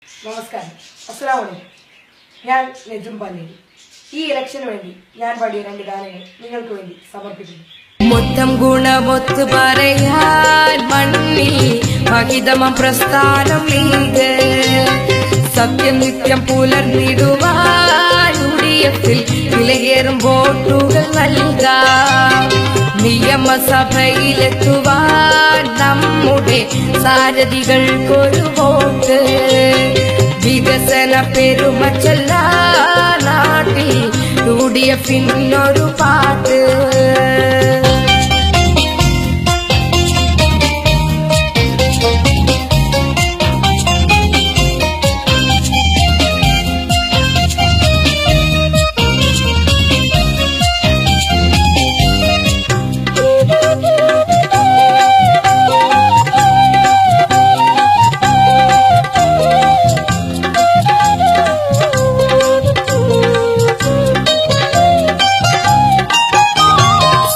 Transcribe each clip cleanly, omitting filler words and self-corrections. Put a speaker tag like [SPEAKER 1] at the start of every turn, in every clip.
[SPEAKER 1] നമസ്കാരം, അസ്സലാമു അലൈക്കും. ഞാൻ നജും പനേരി. ഈ ഇലക്ഷന് വേണ്ടി ഞാൻ പാടിയ 2 ഗാനങ്ങൾ നിങ്ങൾക്ക് വേണ്ടി സമർപ്പിക്കുന്നു.
[SPEAKER 2] മൊത്തം ഗുണമൊത്ത് പറയാൻ മണ്ണിൽ മഹിതമം പ്രസ്ഥാനം ലീഗ് സത്യം നിത്യം പുലർന്നിടുവാൻ UDF-ൽ വിലയേറും വോട്ടുകൾ നൽകാം. നിയമസഭയിലെത്തുവാൻ നമ്മുടെ സാരഥികൾക്കൊരു വോട്ട്. വികസന പെരുമച്ചല്ല നാട്ടിൽ UDF-നൊരു പാട്ട്.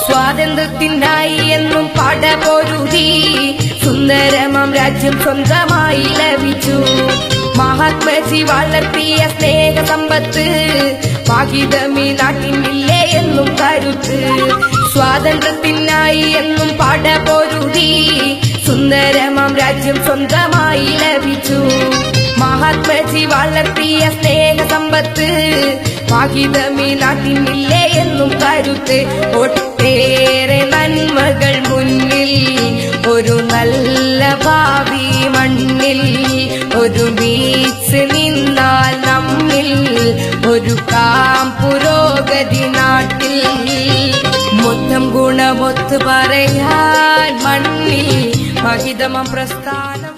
[SPEAKER 2] സ്വാതന്ത്ര്യത്തിനായി എന്നും പടപൊരുതി സുന്ദരമം രാജ്യം സ്വന്തമായി ലഭിച്ചു. മഹാത്മജി വളർത്തിയ സ്നേഹ സമ്പത്ത് ഭാഗിതമീ നാട്ടിനില്ലേ എന്നും കരുത്ത്. സ്വാതന്ത്ര്യത്തിനായി എന്നും പടപൊരുതി സുന്ദരമം രാജ്യം സ്വന്തമായി ലഭിച്ചു. മഹാത്മജി വളർത്തിയ സ്നേഹ സമ്പത്ത് ഭാഗിതമീ നാട്ടിനില്ലേ എന്നും കരുത്ത്. ഒട്ടേറെ നന്മകൾ മുന്നിൽ, ഒരു നല്ല ഭാവി മണ്ണിൽ, ഒരു വീച്ച് നിന്നാൽ നമ്മിൽ, ഒരു പുരോഗതി നാട്ടിൽ. മൊത്തം ഗുണമൊത്ത് പറയാൻ മണ്ണിൽ മഹിതമം പ്രസ്ഥാനം.